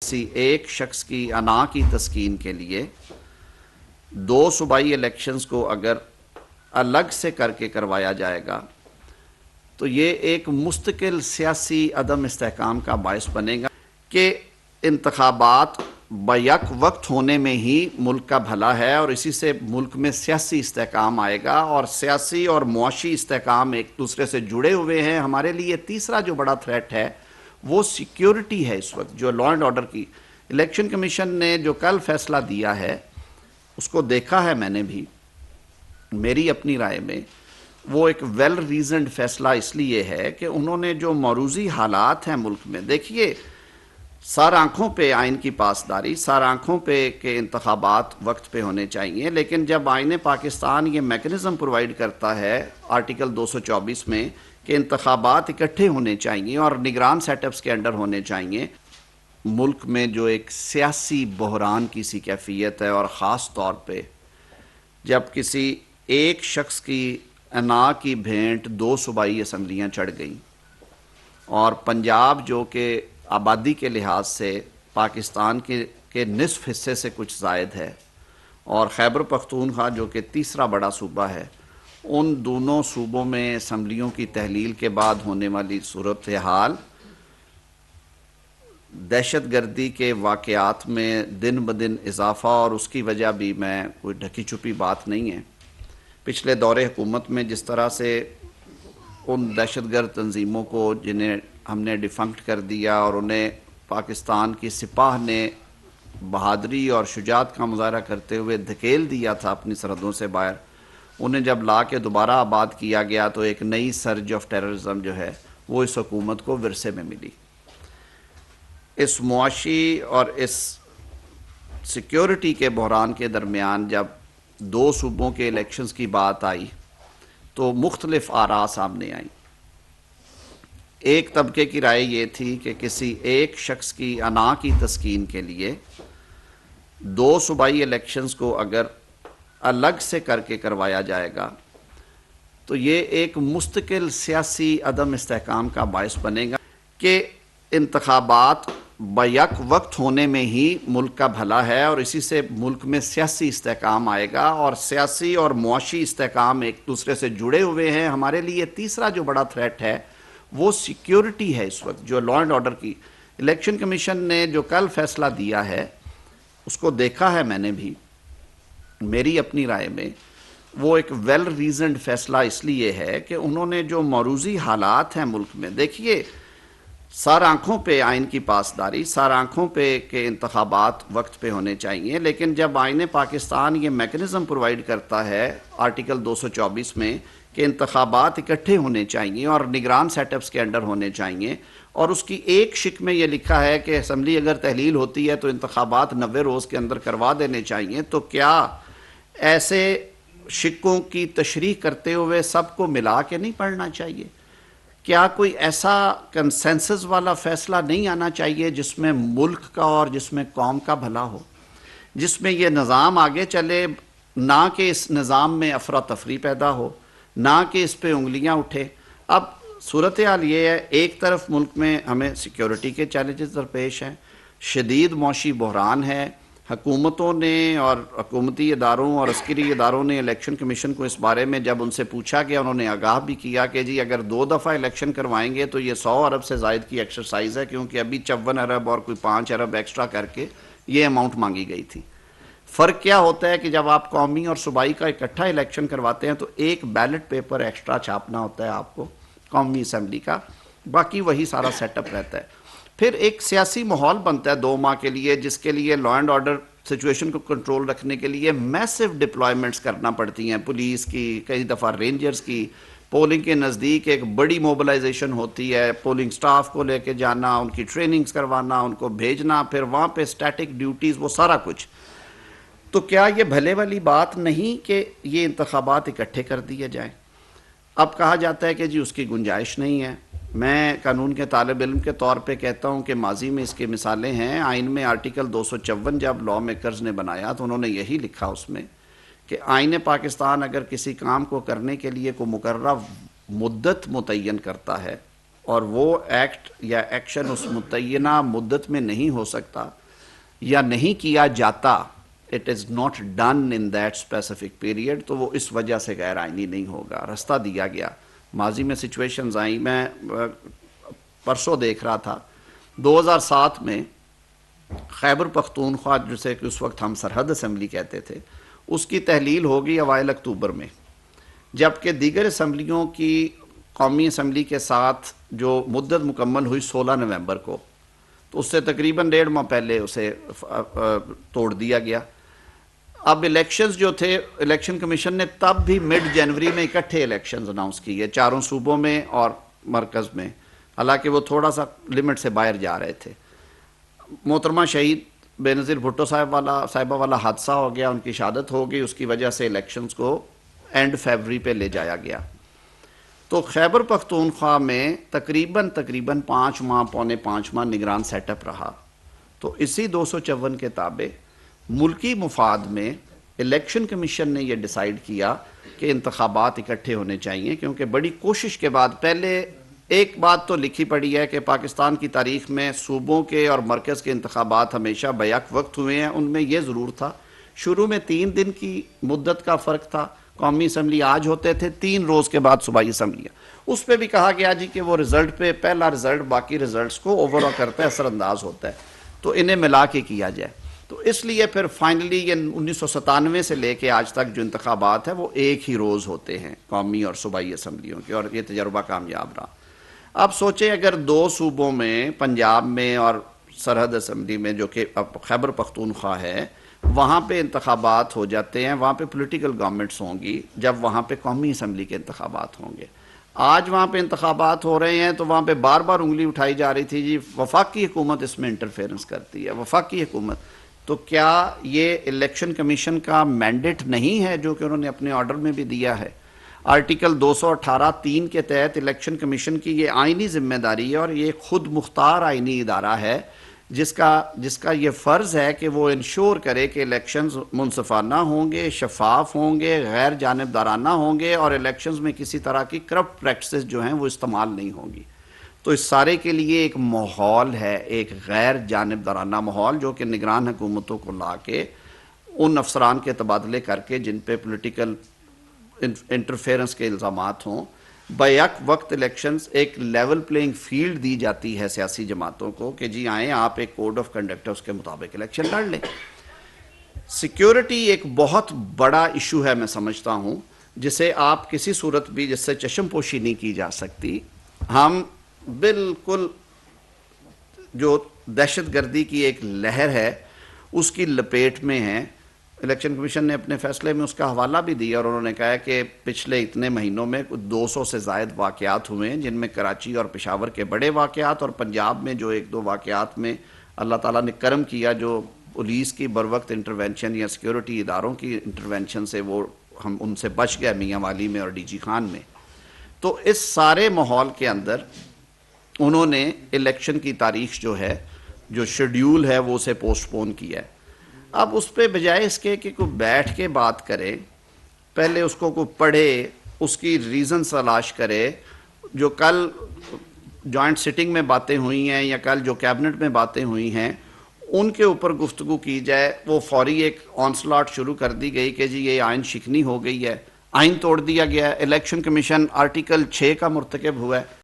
کسی ایک شخص کی انا کی تسکین کے لیے دو صوبائی الیکشنز کو اگر الگ سے کر کے کروایا جائے گا تو یہ ایک مستقل سیاسی عدم استحکام کا باعث بنے گا کہ انتخابات بیک وقت ہونے میں ہی ملک کا بھلا ہے اور اسی سے ملک میں سیاسی استحکام آئے گا اور سیاسی اور معاشی استحکام ایک دوسرے سے جڑے ہوئے ہیں۔ ہمارے لیے تیسرا جو بڑا تھریٹ ہے وہ سیکیورٹی ہے۔ اس وقت جو لا اینڈ آرڈر کی الیکشن کمیشن نے جو کل فیصلہ دیا ہے اس کو دیکھا ہے میں نے بھی، میری اپنی رائے میں وہ ایک ویل ریزنڈ فیصلہ اس لیے ہے کہ انہوں نے جو موروثی حالات ہیں ملک میں، دیکھیے سار آنکھوں پہ آئین کی پاسداری، سار آنکھوں پہ کہ انتخابات وقت پہ ہونے چاہیے، لیکن جب آئین پاکستان یہ میکنزم پرووائڈ کرتا ہے آرٹیکل 224 میں کہ انتخابات اکٹھے ہونے چاہیے اور نگران سیٹ اپس کے انڈر ہونے چاہیے، ملک میں جو ایک سیاسی بحران کی سی کیفیت ہے اور خاص طور پہ جب کسی ایک شخص کی انا کی بھینٹ دو صوبائی اسمبلیاں چڑھ گئیں اور پنجاب جو کہ آبادی کے لحاظ سے پاکستان کے نصف حصے سے کچھ زائد ہے اور خیبر پختونخوا جو کہ تیسرا بڑا صوبہ ہے، ان دونوں صوبوں میں اسمبلیوں کی تحلیل کے بعد ہونے والی صورتحال دہشت گردی کے واقعات میں دن بدن اضافہ، اور اس کی وجہ بھی میں کوئی ڈھکی چھپی بات نہیں ہے۔ پچھلے دور حکومت میں جس طرح سے ان دہشت گرد تنظیموں کو جنہیں ہم نے ڈیفنکٹ کر دیا اور انہیں پاکستان کی سپاہ نے بہادری اور شجاعت کا مظاہرہ کرتے ہوئے دھکیل دیا تھا اپنی سرحدوں سے باہر، انہیں جب لا کے دوبارہ آباد کیا گیا تو ایک نئی سرج آف ٹیررزم جو ہے وہ اس حکومت کو ورثے میں ملی۔ اس معاشی اور اس سیکیورٹی کے بحران کے درمیان جب دو صوبوں کے الیکشنز کی بات آئی تو مختلف آراء سامنے آئیں۔ ایک طبقے کی رائے یہ تھی کہ کسی ایک شخص کی انا کی تسکین کے لیے دو صوبائی الیکشنز کو اگر الگ سے کر کے کروایا جائے گا تو یہ ایک مستقل سیاسی عدم استحکام کا باعث بنے گا کہ انتخابات بیک وقت ہونے میں ہی ملک کا بھلا ہے اور اسی سے ملک میں سیاسی استحکام آئے گا اور سیاسی اور معاشی استحکام ایک دوسرے سے جڑے ہوئے ہیں۔ ہمارے لیے تیسرا جو بڑا تھریٹ ہے وہ سیکیورٹی ہے۔ اس وقت جو لا اینڈ آرڈر کی الیکشن کمیشن نے جو کل فیصلہ دیا ہے اس کو دیکھا ہے میں نے بھی، میری اپنی رائے میں وہ ایک ویل ریزنڈ فیصلہ اس لیے ہے کہ انہوں نے جو موروثی حالات ہیں ملک میں، دیکھیے سار آنکھوں پہ آئین کی پاسداری، سار آنکھوں پہ کہ انتخابات وقت پہ ہونے چاہیے، لیکن جب آئین پاکستان یہ میکنزم پرووائڈ کرتا ہے آرٹیکل 224 میں کہ انتخابات اکٹھے ہونے چاہیے اور نگران سیٹ اپس کے انڈر ہونے چاہیے، اور اس کی ایک شک میں یہ لکھا ہے کہ اسمبلی اگر تحلیل ہوتی ہے تو انتخابات 90 روز کے اندر کروا دینے چاہیے، تو کیا ایسے شکوں کی تشریح کرتے ہوئے سب کو ملا کے نہیں پڑھنا چاہیے؟ کیا کوئی ایسا کنسنسس والا فیصلہ نہیں آنا چاہیے جس میں ملک کا اور جس میں قوم کا بھلا ہو، جس میں یہ نظام آگے چلے، نہ کہ اس نظام میں افراتفری پیدا ہو، نہ کہ اس پہ انگلیاں اٹھے؟ اب صورتحال یہ ہے، ایک طرف ملک میں ہمیں سیکیورٹی کے چیلنجز درپیش ہیں، شدید معاشی بحران ہے، حکومتوں نے اور حکومتی اداروں اور عسکری اداروں نے الیکشن کمیشن کو اس بارے میں جب ان سے پوچھا گیا، انہوں نے آگاہ بھی کیا کہ جی اگر 2 دفعہ الیکشن کروائیں گے تو یہ 100 ارب سے زائد کی ایکسرسائز ہے، کیونکہ ابھی 54 ارب اور کوئی 5 ارب ایکسٹرا کر کے یہ اماؤنٹ مانگی گئی تھی۔ فرق کیا ہوتا ہے کہ جب آپ قومی اور صوبائی کا اکٹھا الیکشن کرواتے ہیں تو ایک بیلٹ پیپر ایکسٹرا چھاپنا ہوتا ہے آپ کو قومی اسمبلی کا، باقی وہی سارا سیٹ اپ رہتا ہے۔ پھر ایک سیاسی ماحول بنتا ہے 2 ماہ کے لیے، جس کے لیے لا اینڈ آرڈر سچویشن کو کنٹرول رکھنے کے لیے میسو ڈپلائمنٹس کرنا پڑتی ہیں، پولیس کی، کئی دفعہ رینجرز کی، پولنگ کے نزدیک ایک بڑی موبلائزیشن ہوتی ہے، پولنگ سٹاف کو لے کے جانا، ان کی ٹریننگز کروانا، ان کو بھیجنا، پھر وہاں پہ اسٹیٹک ڈیوٹیز، وہ سارا کچھ۔ تو کیا یہ بھلے والی بات نہیں کہ یہ انتخابات اکٹھے کر دیے جائیں؟ اب کہا جاتا ہے کہ جی اس کی گنجائش نہیں ہے۔ میں قانون کے طالب علم کے طور پہ کہتا ہوں کہ ماضی میں اس کی مثالیں ہیں۔ آئین میں آرٹیکل 254 جب لا میکرز نے بنایا تو انہوں نے یہی لکھا اس میں کہ آئین پاکستان اگر کسی کام کو کرنے کے لیے کوئی مقررہ مدت متعین کرتا ہے اور وہ ایکٹ یا ایکشن اس متعینہ مدت میں نہیں ہو سکتا یا نہیں کیا جاتا، it is not done in that specific period, تو وہ اس وجہ سے غیر آئینی نہیں ہوگا۔ رستہ دیا گیا، ماضی میں سچویشنز آئیں، میں پرسوں دیکھ رہا تھا 2007 میں خیبر پختونخوا جسے کہ اس وقت ہم سرحد اسمبلی کہتے تھے، اس کی تحلیل ہوگی اوائل اکتوبر میں، جبکہ دیگر اسمبلیوں کی قومی اسمبلی کے ساتھ جو مدت مکمل ہوئی 16 نومبر کو، تو اس سے تقریباً 1.5 ماہ پہلے اسے توڑ دیا گیا۔ اب الیکشنز جو تھے، الیکشن کمیشن نے تب بھی مڈ جنوری میں اکٹھے الیکشنز اناؤنس کیے، 4 صوبوں میں اور مرکز میں، حالانکہ وہ تھوڑا سا لمٹ سے باہر جا رہے تھے۔ محترمہ شہید بے نظیر بھٹو صاحبہ والا حادثہ ہو گیا، ان کی شہادت ہو گئی، اس کی وجہ سے الیکشنز کو اینڈ فیبری پہ لے جایا گیا۔ تو خیبر پختونخوا میں تقریباً 5 ماہ پونے 5 ماہ نگران سیٹ اپ رہا۔ تو اسی 254 کے تابع ملکی مفاد میں الیکشن کمیشن نے یہ ڈیسائیڈ کیا کہ انتخابات اکٹھے ہونے چاہیے، کیونکہ بڑی کوشش کے بعد پہلے ایک بات تو لکھی پڑی ہے کہ پاکستان کی تاریخ میں صوبوں کے اور مرکز کے انتخابات ہمیشہ بیک وقت ہوئے ہیں۔ ان میں یہ ضرور تھا، شروع میں 3 دن کی مدت کا فرق تھا، قومی اسمبلی آج ہوتے تھے، 3 روز کے بعد صوبائی اسمبلیاں۔ اس پہ بھی کہا گیا جی کہ وہ رزلٹ پہ پہلا رزلٹ باقی رزلٹس کو اوور کرتا ہے، اثر انداز ہوتا ہے، تو انہیں ملا کے کیا جائے۔ تو اس لیے پھر فائنلی یہ 1997 سے لے کے آج تک جو انتخابات ہیں وہ ایک ہی روز ہوتے ہیں قومی اور صوبائی اسمبلیوں کے، اور یہ تجربہ کامیاب رہا۔ اب سوچیں اگر 2 صوبوں میں، پنجاب میں اور سرحد اسمبلی میں جو کہ اب خیبر پختونخوا ہے، وہاں پہ انتخابات ہو جاتے ہیں، وہاں پہ پولیٹیکل گورنمنٹس ہوں گی، جب وہاں پہ قومی اسمبلی کے انتخابات ہوں گے۔ آج وہاں پہ انتخابات ہو رہے ہیں تو وہاں پہ بار بار انگلی اٹھائی جا رہی تھی جی وفاقی حکومت اس میں انٹرفیرنس کرتی ہے، وفاقی حکومت۔ تو کیا یہ الیکشن کمیشن کا مینڈیٹ نہیں ہے جو کہ انہوں نے اپنے آرڈر میں بھی دیا ہے؟ آرٹیکل 218(3) کے تحت الیکشن کمیشن کی یہ آئینی ذمہ داری ہے، اور یہ خود مختار آئینی ادارہ ہے جس کا یہ فرض ہے کہ وہ انشور کرے کہ الیکشنز منصفانہ ہوں گے، شفاف ہوں گے، غیر جانبدارانہ ہوں گے، اور الیکشنز میں کسی طرح کی کرپٹ پریکٹسز جو ہیں وہ استعمال نہیں ہوں گی۔ تو اس سارے کے لیے ایک ماحول ہے، ایک غیر جانبدارانہ ماحول، جو کہ نگران حکومتوں کو لا کے ان افسران کے تبادلے کر کے جن پہ پولیٹیکل انٹرفیرنس کے الزامات ہوں، بیک وقت الیکشنز ایک لیول پلینگ فیلڈ دی جاتی ہے سیاسی جماعتوں کو کہ جی آئیں آپ ایک کوڈ آف کنڈکٹ ہے اس کے مطابق الیکشن لڑ لیں۔ سیکیورٹی ایک بہت بڑا ایشو ہے، میں سمجھتا ہوں، جسے آپ کسی صورت بھی جس سے چشم پوشی نہیں کی جا سکتی۔ ہم بالکل جو دہشت گردی کی ایک لہر ہے اس کی لپیٹ میں ہیں۔ الیکشن کمیشن نے اپنے فیصلے میں اس کا حوالہ بھی دیا، اور انہوں نے کہا کہ پچھلے اتنے مہینوں میں 200 سے زائد واقعات ہوئے ہیں، جن میں کراچی اور پشاور کے بڑے واقعات، اور پنجاب میں جو 1-2 واقعات میں اللہ تعالیٰ نے کرم کیا، جو پولیس کی بروقت انٹروینشن یا سیکیورٹی اداروں کی انٹروینشن سے وہ ہم ان سے بچ گئے، میاں والی میں اور ڈی جی خان میں۔ تو اس سارے ماحول کے اندر انہوں نے الیکشن کی تاریخ جو ہے، جو شیڈیول ہے، وہ اسے پوسٹ پون کیا ہے۔ اب اس پہ بجائے اس کے کہ کوئی بیٹھ کے بات کرے، پہلے اس کو کوئی پڑھے، اس کی ریزن تلاش کرے، جو کل جوائنٹ سٹنگ میں باتیں ہوئی ہیں یا کل جو کیبنٹ میں باتیں ہوئی ہیں ان کے اوپر گفتگو کی جائے، وہ فوری ایک آنسلاٹ شروع کر دی گئی کہ جی یہ آئین شکنی ہو گئی ہے، آئین توڑ دیا گیا ہے، الیکشن کمیشن آرٹیکل 6 کا مرتکب ہوا ہے۔